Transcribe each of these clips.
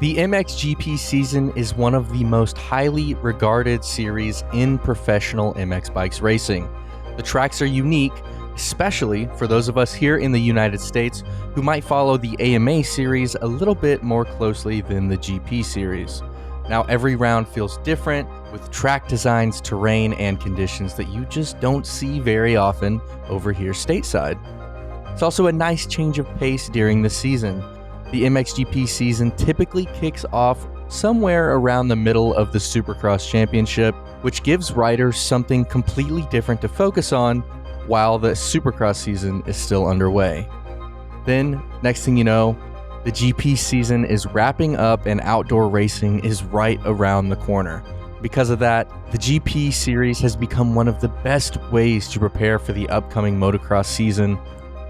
The MXGP season is one of the most highly regarded series in professional MX bikes racing. The tracks are unique, especially for those of us here in the United States who might follow the AMA series a little bit more closely than the GP series. Now every round feels different, with track designs, terrain, and conditions that you just don't see very often over here stateside. It's also a nice change of pace during the season. The MXGP season typically kicks off somewhere around the middle of the Supercross Championship, which gives riders something completely different to focus on while the Supercross season is still underway. Then, next thing you know, the GP season is wrapping up and outdoor racing is right around the corner. Because of that, the GP series has become one of the best ways to prepare for the upcoming motocross season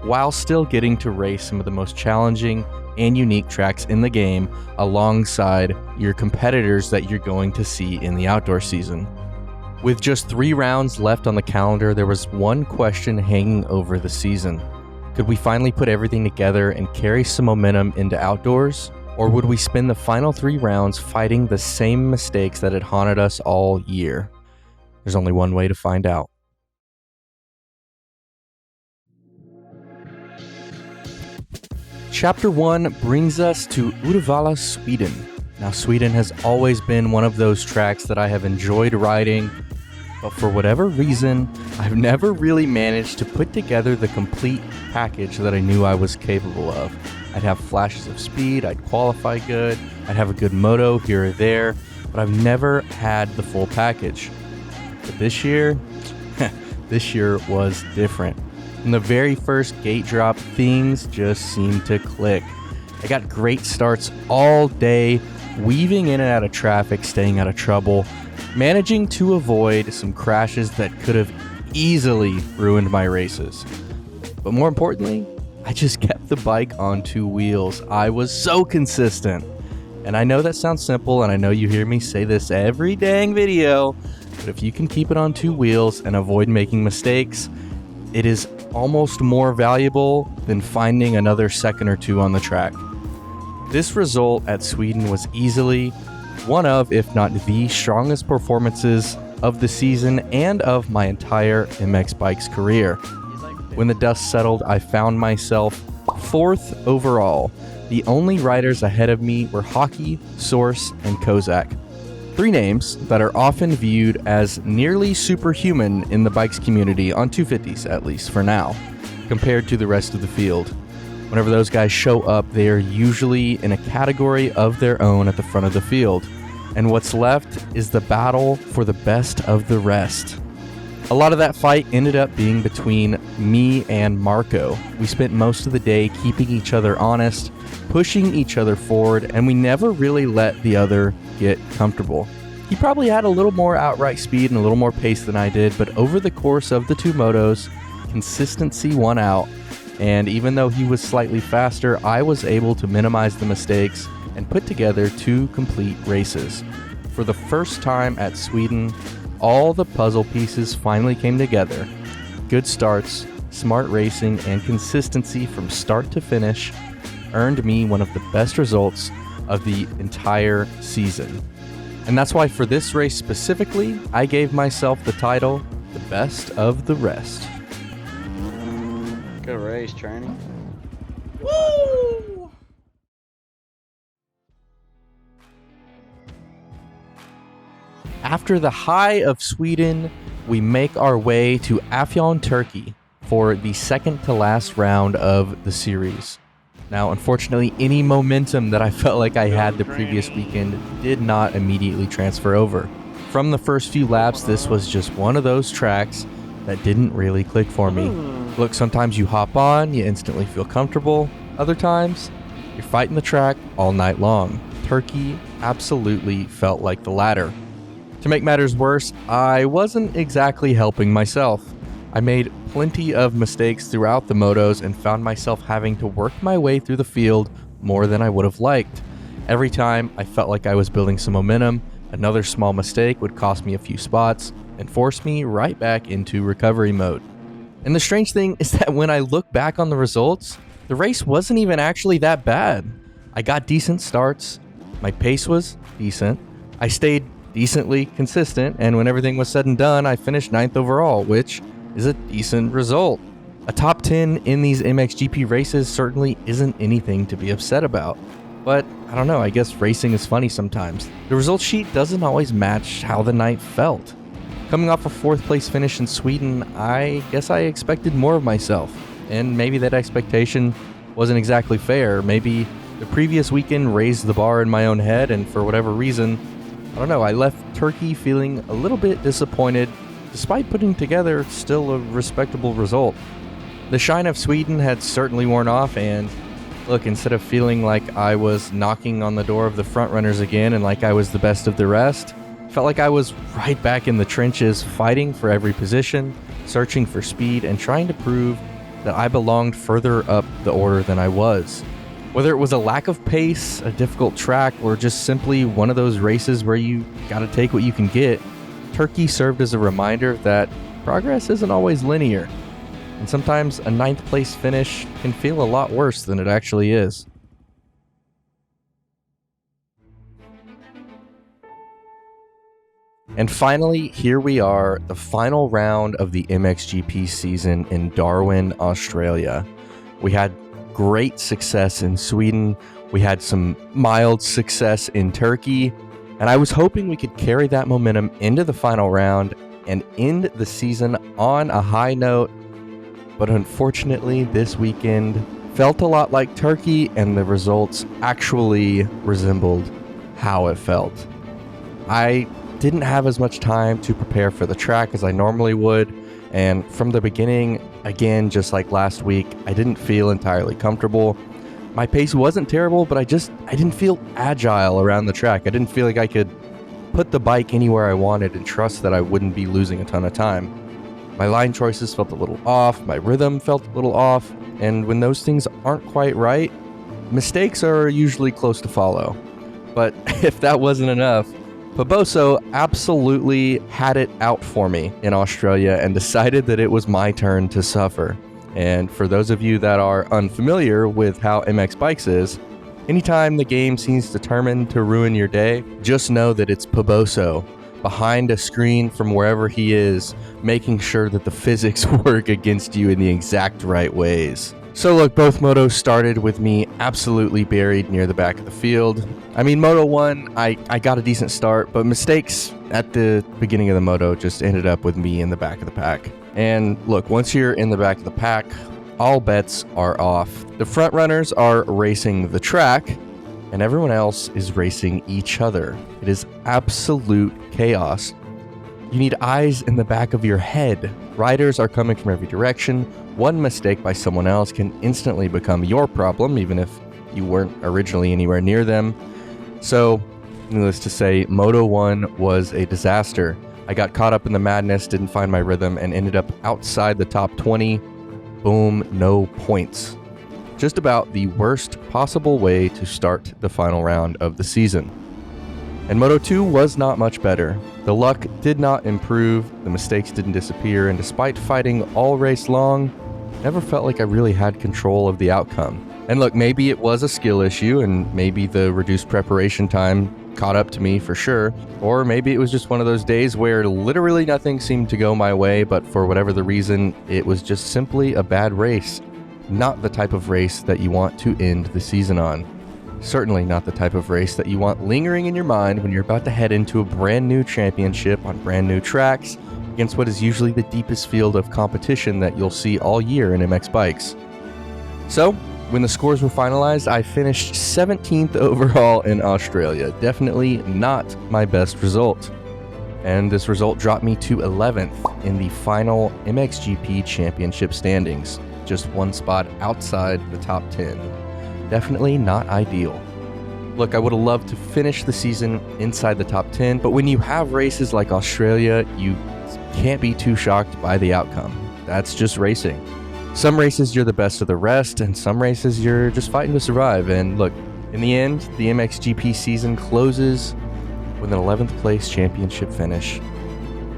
while still getting to race some of the most challenging and unique tracks in the game alongside your competitors that you're going to see in the outdoor season. With just 3 rounds left on the calendar, there was one question hanging over the season. Could we finally put everything together and carry some momentum into outdoors? Or would we spend the final 3 rounds fighting the same mistakes that had haunted us all year? There's only one way to find out. Chapter 1 brings us to Uddevalla, Sweden. Now, Sweden has always been one of those tracks that I have enjoyed riding, but for whatever reason, I've never really managed to put together the complete package that I knew I was capable of. I'd have flashes of speed, I'd qualify good, I'd have a good moto here or there, but I've never had the full package. But this year, this year was different. From the very first gate drop, things just seemed to click. I got great starts all day, weaving in and out of traffic, staying out of trouble, managing to avoid some crashes that could have easily ruined my races. But more importantly, I just kept the bike on 2 wheels. I was so consistent. And I know that sounds simple, and I know you hear me say this every dang video, but if you can keep it on 2 wheels and avoid making mistakes, it is almost more valuable than finding another second or 2 on the track. This result at Sweden was easily one of, if not the strongest performances of the season and of my entire MX Bikes career. When the dust settled, I found myself 4th overall. The only riders ahead of me were Hockey, Source, and Kozak. 3 names that are often viewed as nearly superhuman in the bikes community, on 250s at least for now, compared to the rest of the field. Whenever those guys show up, they are usually in a category of their own at the front of the field. And what's left is the battle for the best of the rest. A lot of that fight ended up being between me and Marco. We spent most of the day keeping each other honest, pushing each other forward, and we never really let the other get comfortable. He probably had a little more outright speed and a little more pace than I did, but over the course of the 2 motos, consistency won out, and even though he was slightly faster, I was able to minimize the mistakes and put together 2 complete races. For the first time at Sweden, all the puzzle pieces finally came together. Good starts, smart racing, and consistency from start to finish earned me one of the best results of the entire season. And that's why for this race specifically, I gave myself the title, the best of the rest. Good race, Tranny. Woo! After the high of Sweden, we make our way to Afyon, Turkey for the second to last round of the series. Now, unfortunately, any momentum that I felt like I had the previous weekend did not immediately transfer over. From the first few laps, this was just one of those tracks that didn't really click for me. Look, sometimes you hop on, you instantly feel comfortable. Other times, you're fighting the track all night long. Turkey absolutely felt like the latter. To make matters worse, I wasn't exactly helping myself. I made plenty of mistakes throughout the motos and found myself having to work my way through the field more than I would have liked. Every time I felt like I was building some momentum, another small mistake would cost me a few spots and force me right back into recovery mode. And the strange thing is that when I look back on the results, the race wasn't even actually that bad. I got decent starts, My pace was decent. I stayed decently consistent, and when everything was said and done, I finished 9th overall, which is a decent result. A top 10 in these MXGP races certainly isn't anything to be upset about. But I don't know, I guess racing is funny sometimes. The result sheet doesn't always match how the night felt. Coming off a 4th place finish in Sweden, I guess I expected more of myself. And maybe that expectation wasn't exactly fair. Maybe the previous weekend raised the bar in my own head, and for whatever reason, I don't know, I left Turkey feeling a little bit disappointed, despite putting together still a respectable result. The shine of Sweden had certainly worn off, and look, instead of feeling like I was knocking on the door of the frontrunners again and like I was the best of the rest, felt like I was right back in the trenches, fighting for every position, searching for speed, and trying to prove that I belonged further up the order than I was. Whether it was a lack of pace, a difficult track, or just simply one of those races where you gotta take what you can get, Turkey served as a reminder that progress isn't always linear. And sometimes a 9th place finish can feel a lot worse than it actually is. And finally, here we are, the final round of the MXGP season in Darwin, Australia. We had great success in Sweden. We had some mild success in Turkey. And I was hoping we could carry that momentum into the final round and end the season on a high note. But unfortunately, this weekend felt a lot like Turkey, and the results actually resembled how it felt. I didn't have as much time to prepare for the track as I normally would, and from the beginning, again, just like last week, I didn't feel entirely comfortable. My pace wasn't terrible, but I didn't feel agile around the track. I didn't feel like I could put the bike anywhere I wanted and trust that I wouldn't be losing a ton of time. My line choices felt a little off, my rhythm felt a little off, and when those things aren't quite right, mistakes are usually close to follow. But if that wasn't enough, Poboso absolutely had it out for me in Australia and decided that it was my turn to suffer. And for those of you that are unfamiliar with how MX Bikes is, anytime the game seems determined to ruin your day, just know that it's Poboso behind a screen from wherever he is, making sure that the physics work against you in the exact right ways. So look, both motos started with me absolutely buried near the back of the field. I mean, Moto 1, I got a decent start, but mistakes at the beginning of the moto just ended up with me in the back of the pack. And look, once you're in the back of the pack, all bets are off. The front runners are racing the track, and everyone else is racing each other. It is absolute chaos. You need eyes in the back of your head. Riders are coming from every direction. One mistake by someone else can instantly become your problem, even if you weren't originally anywhere near them. So, needless to say, Moto 1 was a disaster. I got caught up in the madness, didn't find my rhythm, and ended up outside the top 20. Boom, no points. Just about the worst possible way to start the final round of the season. And Moto 2 was not much better. The luck did not improve, the mistakes didn't disappear, and despite fighting all race long, never felt like I really had control of the outcome. And look, maybe it was a skill issue, and maybe the reduced preparation time caught up to me for sure, or maybe it was just one of those days where literally nothing seemed to go my way, but for whatever the reason, it was just simply a bad race. Not the type of race that you want to end the season on. Certainly not the type of race that you want lingering in your mind when you're about to head into a brand new championship on brand new tracks against what is usually the deepest field of competition that you'll see all year in MX Bikes. So, when the scores were finalized, I finished 17th overall in Australia. Definitely not my best result. And this result dropped me to 11th in the final MXGP championship standings. Just one spot outside the top 10. Definitely not ideal. Look, I would have loved to finish the season inside the top 10, but when you have races like Australia, you can't be too shocked by the outcome. That's just racing. Some races you're the best of the rest, and some races you're just fighting to survive. And look, in the end, the MXGP season closes with an 11th place championship finish.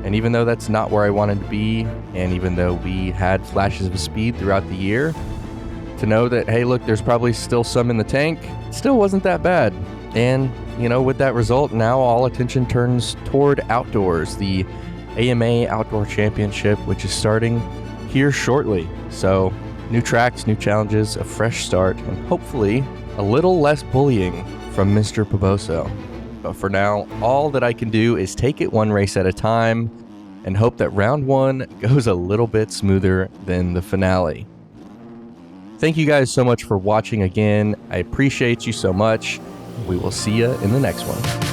And even though that's not where I wanted to be, and even though we had flashes of speed throughout the year, to know that, hey, look, there's probably still some in the tank, it still wasn't that bad. And, you know, with that result, now all attention turns toward outdoors, the AMA Outdoor Championship, which is starting here shortly. So, new tracks, new challenges, a fresh start, and hopefully a little less bullying from Mr. Paboso. But for now, all that I can do is take it one race at a time and hope that round one goes a little bit smoother than the finale. Thank you guys so much for watching again. I appreciate you so much. We will see you in the next one.